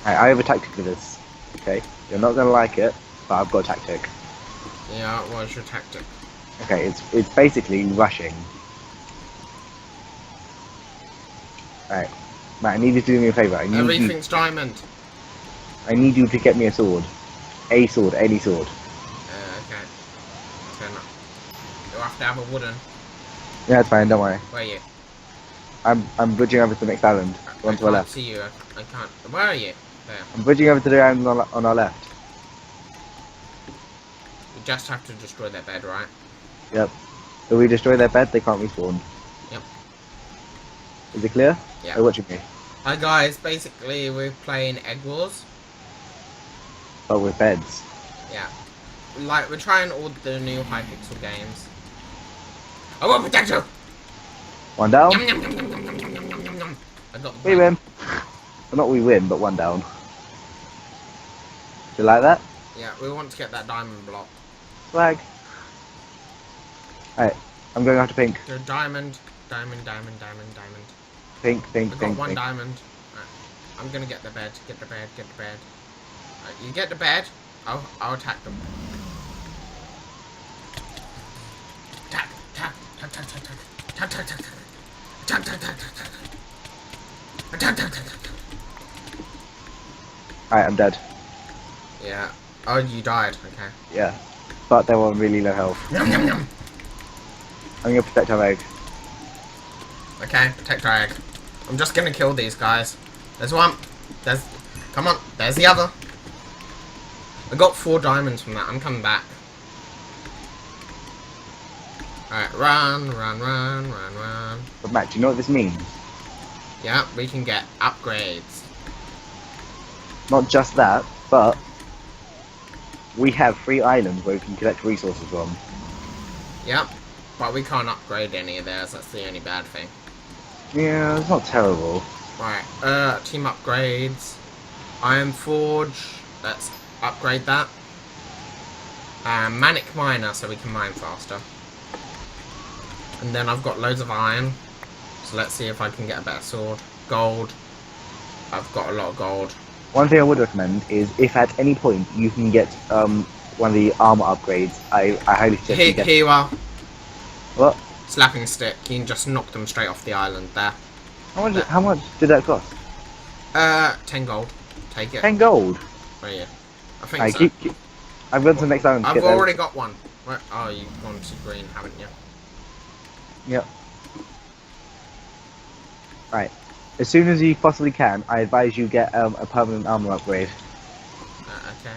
I have a tactic for this. Okay, you're not gonna like it, but I've got a tactic. Yeah, what's your tactic? Okay, it's basically rushing. Alright, Matt, I need you to do me a favour. Everything's diamond. I need you to get me a sword. A sword, any sword. Okay. Fair enough. You'll have to have a wooden. Yeah, it's fine, don't worry. Where are you? I'm bridging over to the next island. One to our I can't left. see you. I can't. Where are you? There. I'm bridging over to the island on our left. You just have to destroy their bed, right? Yep. If we destroy their bed, they can't respawn. Yep. Is it clear? Yeah. Are you watching me? Hi guys, basically we're playing Egg Wars. But with beds. Yeah. Like, we're trying all the new Hypixel games. I want potato! One down. Yum, yum, yum, yum, yum, yum, yum, yum, yum, yum. I got the We win. Well, not we win, but one down. Do you like that? Yeah, we want to get that diamond block. Flag. Alright, I'm going after pink. Go diamond, diamond, diamond, diamond, diamond. Pink, pink, We've pink, got one pink. diamond. Right. I'm gonna get the bed, get the bed, get the bed. Right, you get the bed, I'll attack them. Attack, attack, attack, attack, attack, attack, attack, attack, attack, attack, attack, attack, attack, attack. Alright, I'm dead. Yeah. Oh, you died. Okay. Yeah. But they were on really low health. Yum, yum, yum. I'm gonna protect our egg. Okay, protect our egg. I'm just gonna kill these guys. There's one. There's. Come on. There's the other. I got 4 diamonds from that. I'm coming back. Alright, run, run, run, run, run. But Matt, do you know what this means? Yeah, we can get upgrades. Not just that, but we have 3 islands where we can collect resources from. Yep. But we can't upgrade any of theirs. That's the only bad thing. Yeah, it's not terrible. Right. Team upgrades. Iron Forge. Let's upgrade that. Manic Miner, so we can mine faster. And then I've got loads of iron. So let's see if I can get a better sword. Gold. I've got a lot of gold. One thing I would recommend is if at any point you can get one of the armor upgrades, I highly suggest you get. Here you are. What? Slapping stick. You can just knock them straight off the island there. How much did that cost? 10 gold. Take it. 10 gold. Oh yeah. I think Alright, so. keep. I've gone to the next island to I've get there. already got one. Where? Oh, you've gone to green, haven't you? Yep. Right. As soon as you possibly can, I advise you get a permanent armor upgrade. Okay.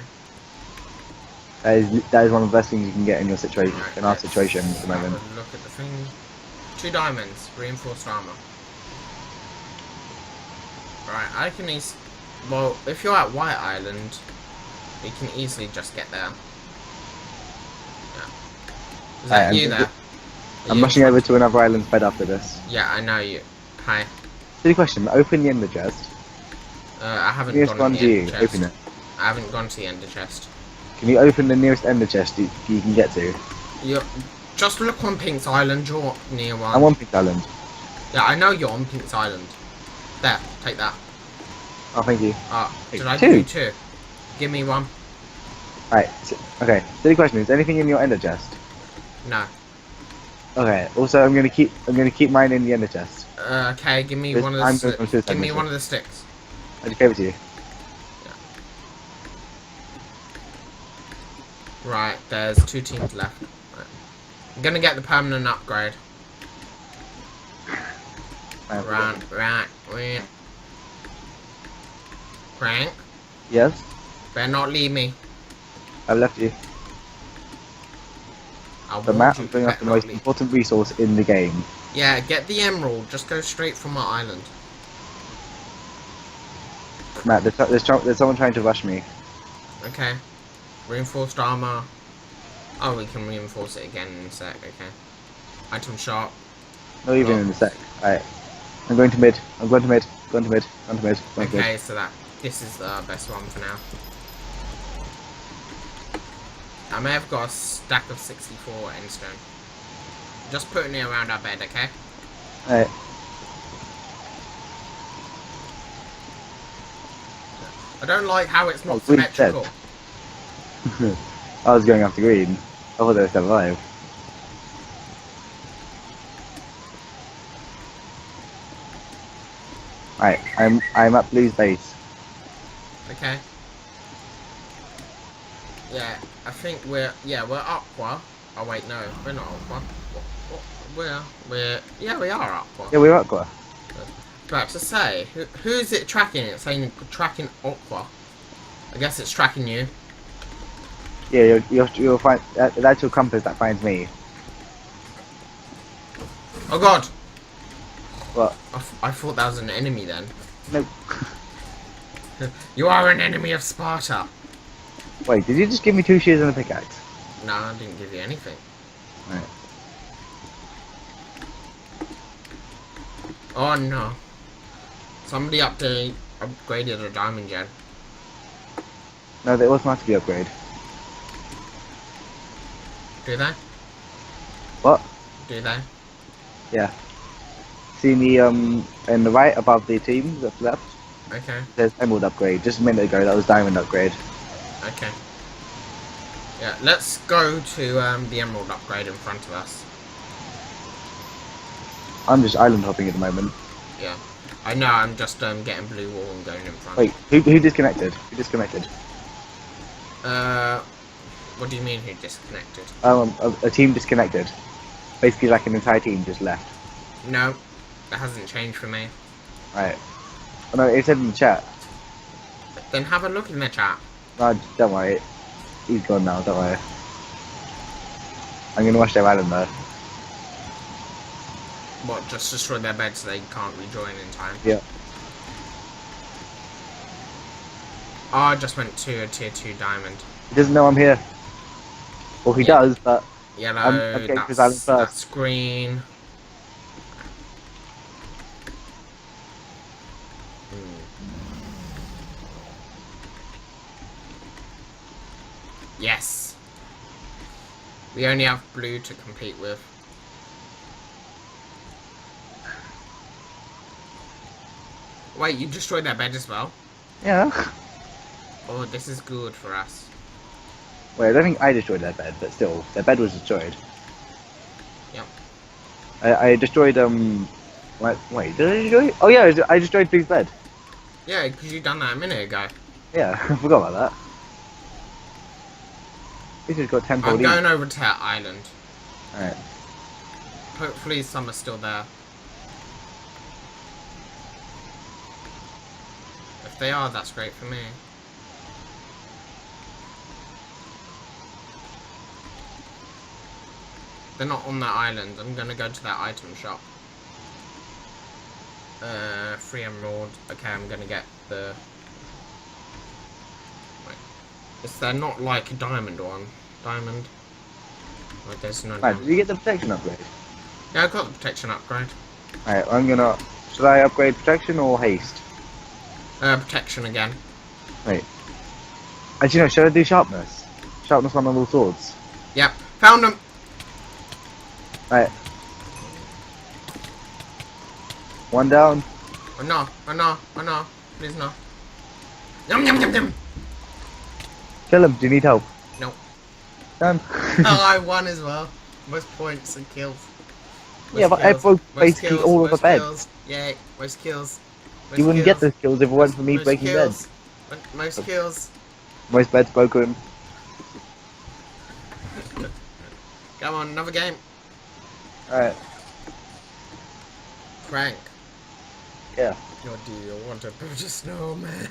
That is one of the best things you can get in your situation, Right, in our let's situation at the moment. have a look at the thing. 2 diamonds, reinforced armor. Right, I can well, if you're at White Island, we can easily just get there. Yeah. Is that you there? I'm rushing over to another island's bed after this. Yeah, I know you. Hi. Silly question, open the ender chest. I haven't Nearest gone one to the to ender you, chest. open it. I haven't gone to the ender chest. Can you open the nearest ender chest you can get to? Just look on Pink's Island, you're near one. I'm on Pink Island. Yeah, I know you're on Pink's Island. There, take that. Oh, thank you. Did I 2. give you 2? Give me 1. Alright, okay. Silly question, is there anything in your ender chest? No. Okay, also I'm gonna keep mine in the ender chest. Okay, give me This one of time the goes on suicide give me mission. one of the sticks. I just gave it to you. Right, there's 2 teams left. Right. I'm gonna get the permanent upgrade. Right. Krank, Yes, better not leave me. I've left you. The map is bringing up the most important resource in the game. Yeah, get the emerald. Just go straight from our island. Matt, there's someone trying to rush me. Okay. Reinforced armor. Oh, we can reinforce it again in a sec. Okay. Item shop. Not even in a sec. Alright. I'm going to mid. I'm going to mid. Going to mid. Going to mid. Going to mid. Okay, so this is the best one for now. I may have got a stack of 64 endstone. Just putting it around our bed, okay? Alright. I don't like how it's not Oh, green's dead. symmetrical. I was going after green. I thought they were still alive. Right, I'm at blue's base. Okay. Yeah, I think we're aqua. Oh wait, no, we're not aqua. Yeah, we are aqua. Yeah, we're aqua. About to say, who's it tracking? It's saying tracking aqua. I guess it's tracking you. Yeah, you'll find that's your compass that finds me. Oh god! What? I thought that was an enemy then. Nope. You are an enemy of Sparta. Wait, did you just give me 2 shears and a pickaxe? No, I didn't give you anything. Right. Oh no. Somebody upgraded a diamond gen. No, they automatically upgrade. Do they? What? Do they? Yeah. See me in the right above the team that's left? Okay. There's emerald upgrade. Just a minute ago that was diamond upgrade. Okay. Yeah, let's go to the emerald upgrade in front of us. I'm just island hopping at the moment. Yeah. I know, I'm just getting blue wall and going in front. Wait, who disconnected? Who disconnected? What do you mean who disconnected? A team disconnected. Basically like an entire team just left. No, that hasn't changed for me. Right. Oh no, it said in the chat. Then have a look in the chat. No, don't worry. He's gone now, don't worry. I'm gonna watch their island though. What, just destroy their bed so they can't rejoin in time? Yeah. Oh, I just went to a tier 2 diamond. He doesn't know I'm here. Well, he does, but Yellow, I'm getting to his island first. that's green. Yes. We only have blue to compete with. Wait, you destroyed their bed as well? Yeah. Oh, this is good for us. Wait, I don't think I destroyed their bed, but still, their bed was destroyed. Yep. I destroyed, wait, did I destroy? Oh yeah, I destroyed Blue's bed. Yeah, because you done that a minute ago. Yeah, I forgot about that. This has got 10 I'm going over to that island. Alright. Hopefully some are still there. If they are, that's great for me. They're not on that island. I'm gonna go to that item shop. 3 emerald. Okay, I'm gonna get the... Wait. Is there not like a diamond one? Diamond? Wait, there's no Right, diamond. did you get the protection upgrade? Yeah, I got the protection upgrade. Alright, I'm gonna... Should I upgrade protection or haste? Protection again. Wait. Actually no, should I do sharpness? Sharpness on all swords. Yep, found them! Right. One down. Oh no, oh no, oh no. Please no. Yum yum yum yum! Kill him, do you need help? No. Done. Oh, I won as well. Most points and kills. Yeah, but I broke basically all of the beds. Kills. Yay, most kills. Most You wouldn't kills. get those kills if it weren't for me Most breaking kills. beds. Most kills. Most beds broken. Come on, another game. Alright. Krank. Yeah. Or do you want to build a snowman?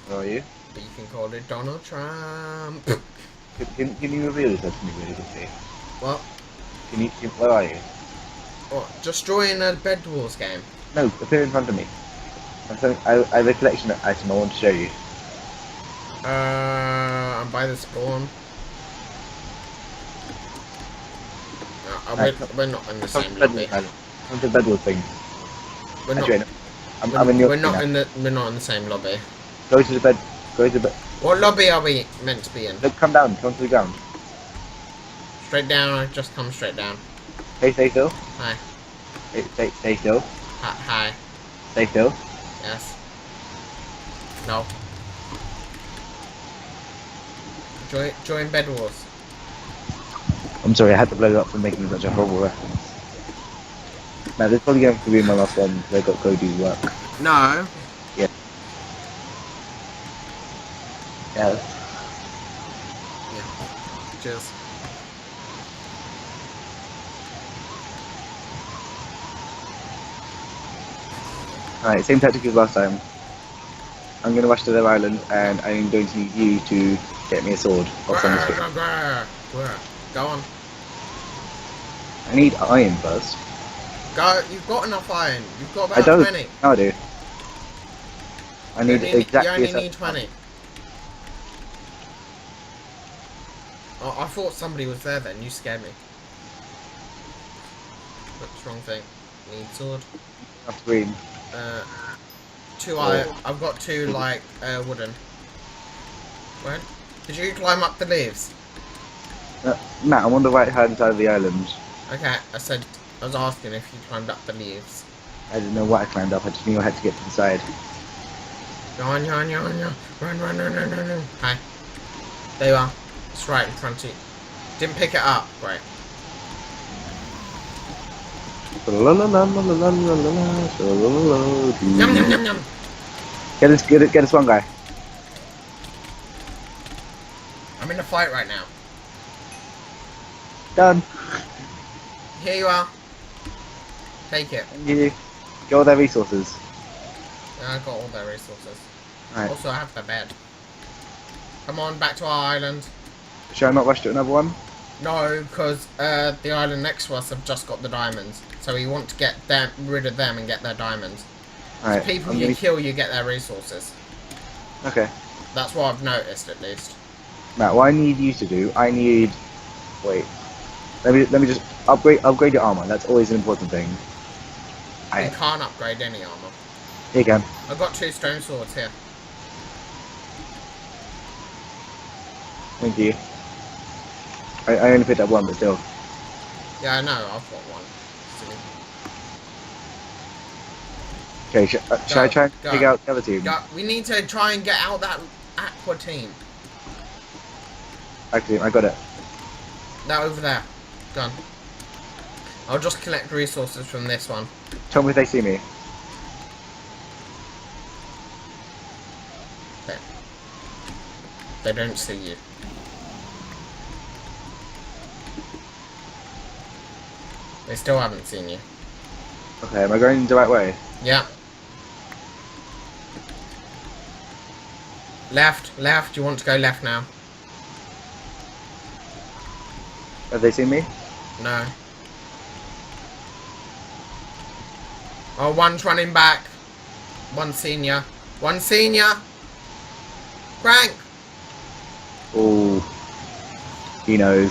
How are you? But you can call it Donald Trump. Can you reveal yourself to me really quickly? What? Where are you? What? Just join a Bed Wars game. No, appear in front of me. I have a collection item I want to show you. I'm by the spawn. No, we're not in the same lobby. Come to the bedwars thing. We're not. Actually, I'm in your We're not in the same lobby. Go to the bed. Go to the bed. What lobby are we meant to be in? Look, come down. Come to the ground. Straight down. I just come straight down. Hey, stay still. Hi. Hey, stay still. Hi. Stay still. Yes. No. Join Bed Wars. I'm sorry, I had to blow it up for making such a horrible reference. Now, this is probably going to be my last one because I got to go do work. No. Yeah. Yeah. Yeah. Cheers. Alright, same tactic as last time. I'm going to rush to their island and I'm going to need you to get me a sword or some sort. Go on. I need iron first. Go. You've got enough iron. You've got I about don't. 20. No, I do. I need exactly You only a need 20. Oh, I thought somebody was there then. You scared me. What's wrong thing? Need sword. That's green. Two iron. I've got two like wooden. Where? Did you climb up the leaves? Matt, I'm on the right hand side of the island. Okay, I was asking if you climbed up the leaves. I didn't know what I climbed up, I just knew I had to get to the side. Yawn. Run. Hi. There you are. It's right in front of you. Didn't pick it up. Great. Yum. Get this one guy. I'm in a fight right now. Done. Here you are. Take it. And you get all their resources. Yeah, I got all their resources. Alright. Also, I have the bed. Come on, back to our island. Should I not rush to another one? No, because the island next to us have just got the diamonds. So we want to get rid of them and get their diamonds. Alright. So people you kill, you get their resources. Okay. That's what I've noticed, at least. Matt, what I need you to do, I need... Wait. Let me just upgrade your armor. That's always an important thing. You can't upgrade any armor. Here you can. I've got 2 stone swords here. Thank you. I only picked up one, but still. Yeah, I know. I've got one. Silly. Okay, should I try and take out the other team? We need to try and get out that aqua team. Actually, I got it. That over there. Done. I'll just collect resources from this one. Tell me if they see me. There. They don't see you. They still haven't seen you. Okay, am I going the right way? Yeah. Left. You want to go left now? Have they seen me? No. Oh, one's running back. One senior. Krank! Oh, he knows.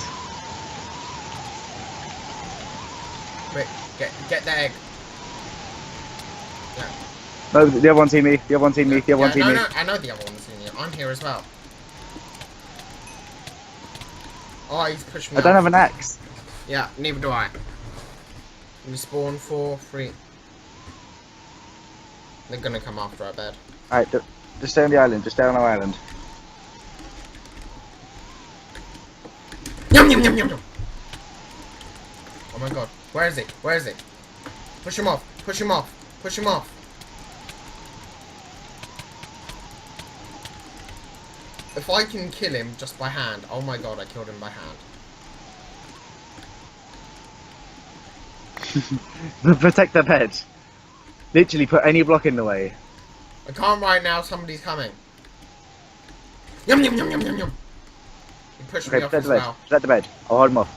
Wait, get the egg. Yeah. No, the other one seen me. The other one seen me. The other one seen me. No, I know the other one's senior. I'm here as well. Oh, he's pushed me I don't off. have an axe. Yeah, neither do I. We spawn 4, 3. They're gonna come after our bed. Alright, just stay on the island. Just stay on our island. Yum. Oh my god. Where is he? Push him off. If I can kill him just by hand. Oh my god, I killed him by hand. Protect the bed. Literally put any block in the way. I can't right now, somebody's coming. Yum. He pushed me off as well. Protect the bed. I'll hold him off.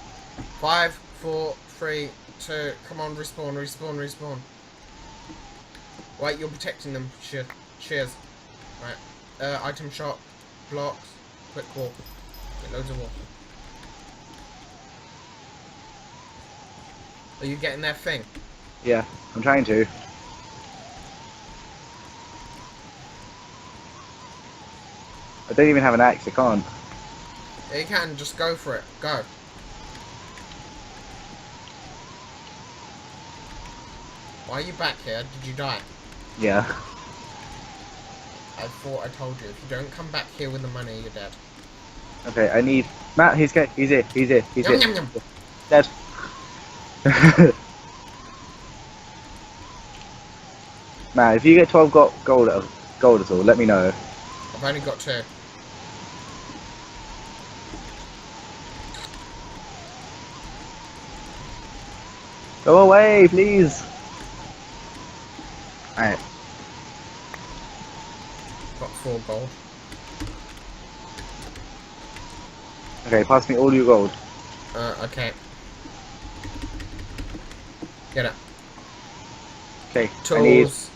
5, 4, 3, 2. Come on, respawn. Right, you're protecting them. Cheers. Right. Item shop. Blocks. Quick walk. Get loads of water. Are you getting their thing? Yeah, I'm trying to. I don't even have an axe. I can't. Yeah, you can. Just go for it. Go. Why are you back here? Did you die? Yeah. I thought I told you. If you don't come back here with the money, you're dead. Okay, I need Matt. He's here. He's here. He's here. He's Yum here. yum yum. Dead. Matt, if you get 12 gold at all, let me know. I've only got 2. Go away, please. Alright. Got 4 gold. Okay, pass me all your gold. Okay. Get it. Okay, I need Tools.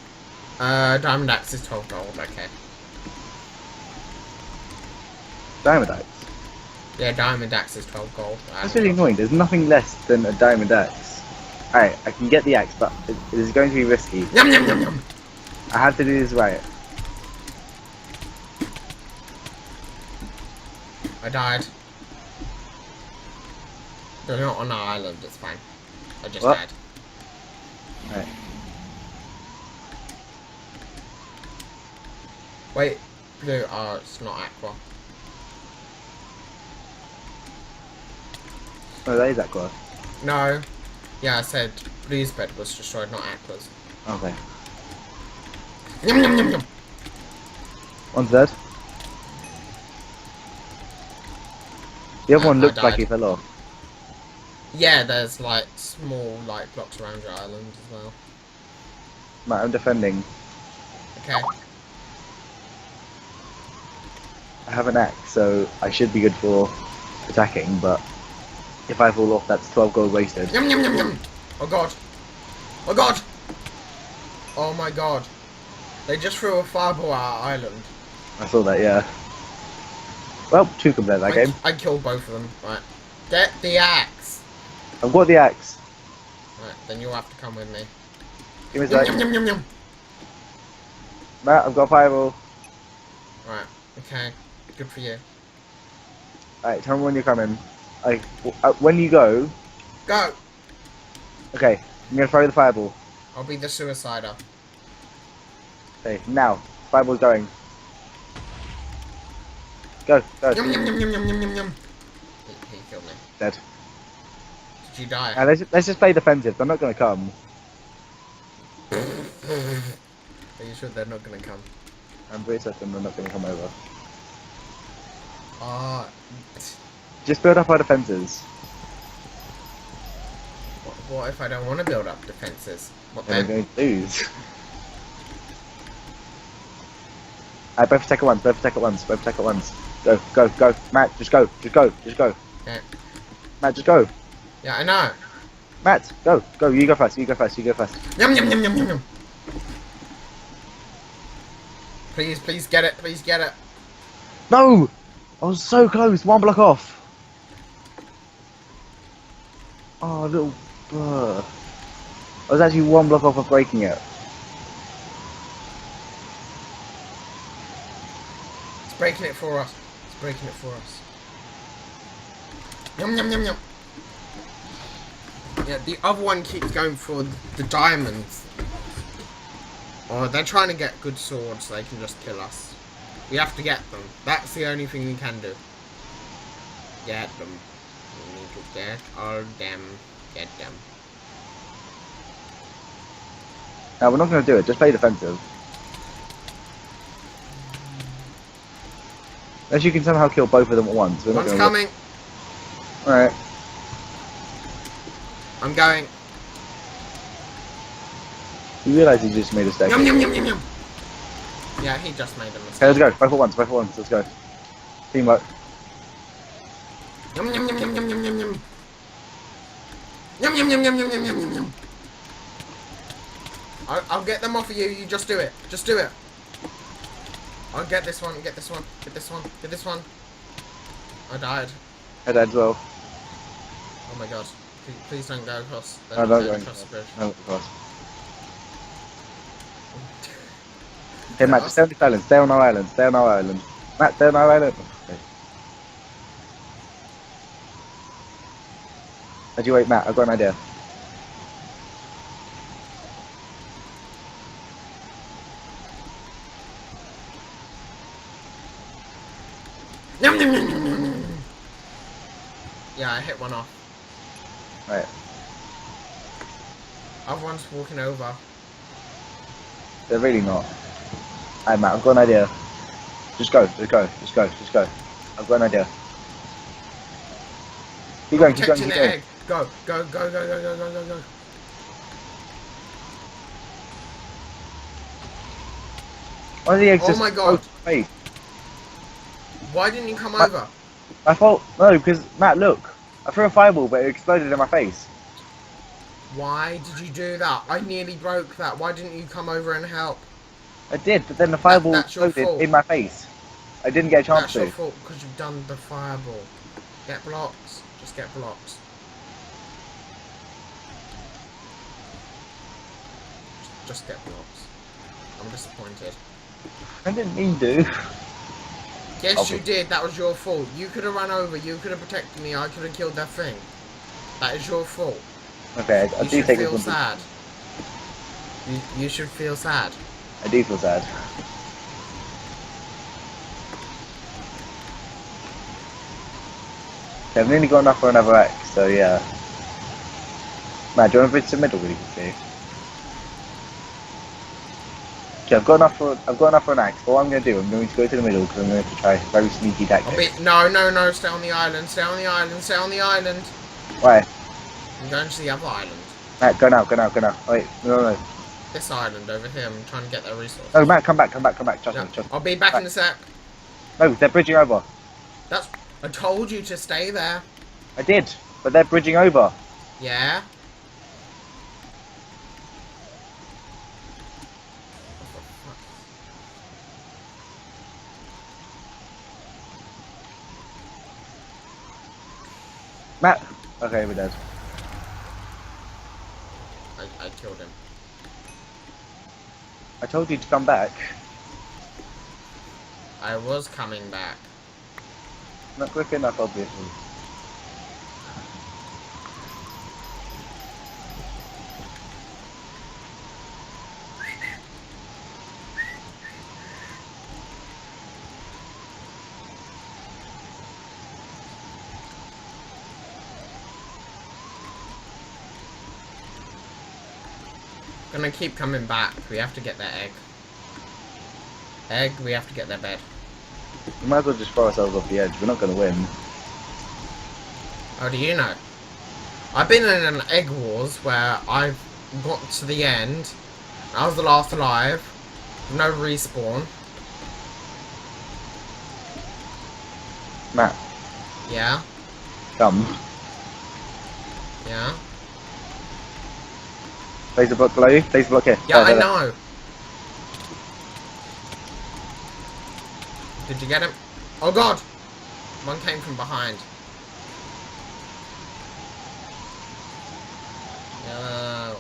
Diamond axe is 12 gold. Okay. diamond axe. Yeah, diamond axe is 12 gold. That's really annoying. There's nothing less than a diamond axe. Alright, I can get the axe, but it is going to be risky. Yum yum yum yum. I have to do this right. I died. They're not on our island. It's fine. I just What? died. Alright. Wait. Blue. Oh, it's not aqua. Oh, that is aqua. No. Yeah, I said blue's bed was destroyed, not aqua's. Okay. Yum yum yum yum. One's dead. The other one I looked like died. he fell off. Yeah, there's like small like blocks around your island as well. Matt, I'm defending. Okay. I have an axe, so I should be good for attacking, but if I fall off, that's 12 gold wasted. Yum yum yum yum. Oh god. Oh god. Oh my god. They just threw a fireball at our island. I saw that, yeah. Well, 2 compared to that game. I killed both of them. Right. Get the axe. I've got the axe. Right, then you'll have to come with me. Give me a Yum sec. yum yum yum yum. Matt, I've got a fireball. Right. Okay. Good for you. Alright, tell me when you're coming. When you go... Go. Okay, I'm gonna throw the fireball. I'll be the suicider. Okay, now. Fireball's going. Go, go. Yum yum yum yum yum yum yum yum. He killed me. Dead. Did you die? Let's just play defensive. They're not gonna come. Are you sure they're not gonna come? I'm pretty certain they're not gonna come over. Ah. Just build up our defenses. What if I don't want to build up defenses? What Then we're then? going to lose. Alright, both attack at once, both attack at once, both attack at once. Go, go, go. Matt, just go, just go, just go. Yeah. Matt, just go. Yeah, I know. Matt, go, go, you go first, you go first, you go first. Yum yum yum yum yum yum. Please, please get it, please get it. No! I was so close, 1 block off. Oh, little... I was actually 1 block off of breaking it. It's breaking it for us. It's breaking it for us. Yum yum yum yum. Yeah, the other one keeps going for the diamonds. Oh, they're trying to get good swords so they can just kill us. We have to get them. That's the only thing we can do. Get them. We need to get all them. Get them. No, we're not going to do it, just play defensive. Unless you can somehow kill both of them at once. We're not One's gonna coming. Alright. I'm going. You realise you just made a mistake. Yum yum yum yum yum. Yeah, he just made a mistake. Okay, let's go. Both at once, both at once. Let's go. Teamwork. Yum yum yum yum yum yum yum yum. Yum yum yum yum yum yum yum yum yum. I'll get them off of you. You just do it. Just do it. I'll get this one. Get this one. Get this one. Get this one. I died. I died as well. Oh my god. Please don't go across. No, don't go across the bridge. No, of course. Okay, Matt, just stay on this island. Stay on our island. Stay on our island. Matt, stay on our island. Okay. How'd you wait, Matt? I've got an idea. Yum, yum, yum, yum, yum, yum. Yeah, I hit one off. Right. Other one's walking over. They're really not. Alright, Matt, I've got an idea. Just go, just go, just go, just go. I've got an idea. Keep going, keep going, Protecting keep the going. egg. Go, go, go, go, go, go, go, go, go. Why the egg Oh just my god. face? Why didn't you come over? I thought, no, because, Matt, look. I threw a fireball, but it exploded in my face. Why did you do that? I nearly broke that. Why didn't you come over and help? I did, but then the fireball that's your exploded fault. in my face. I didn't get a chance That's to. your fault because you've done the fireball. Get blocks. Just get blocks. Just get blocks. I'm disappointed. I didn't mean to. Yes, you did. That was your fault. You could have run over. You could have protected me. I could have killed that thing. That is your fault. Okay, I You do should take feel responsibility. sad. You should feel sad. I do feel sad. Okay, I've nearly got enough for another axe, so yeah. Matt, do you want to bridge to the middle really quickly? Okay, I've got enough for an axe. But what I'm going to do, I'm going to go to the middle because I'm going to try a very sneaky tactic. No, no, no. Stay on the island. Stay on the island. Stay on the island. Why? I'm going to the other island. Matt, go now, go now, go now. Wait, no, no, no. This island over here. I'm trying to get their resources. No, Matt, come back, come back, come back. Trust Yeah. me, trust me. I'll be back in a sec. No, they're bridging over. I told you to stay there. I did, but they're bridging over. Yeah. Matt. Okay, we're dead. I killed him. I told you to come back. I was coming back. Not quick enough, obviously. Gonna keep coming back. We have to get their egg. Egg, we have to get their bed. We might as well just throw ourselves off the edge. We're not going to win. How do you know? I've been in an egg wars where I've got to the end. I was the last alive. No respawn. Matt, Yeah. come. Yeah. Place the block below you. Place the block here. Yeah, There, I there, know. Did you get him? Oh god! One came from behind. No.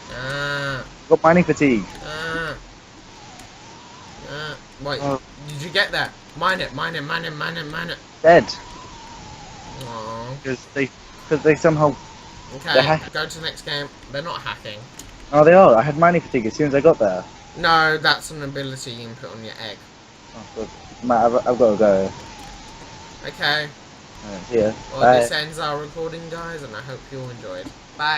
there. Got mining fatigue. Wait, Oh. did you get that? Mine it, mine it, mine it, mine it, mine it. Dead. Aww. Because they somehow. Okay, go to the next game. They're not hacking. Oh, they are. I had mining fatigue as soon as I got there. No, that's an ability you can put on your egg. Oh, good. Matt, I've got to go. Okay. See ya. Well, Bye. this ends our recording, guys, and I hope you all enjoyed. Bye.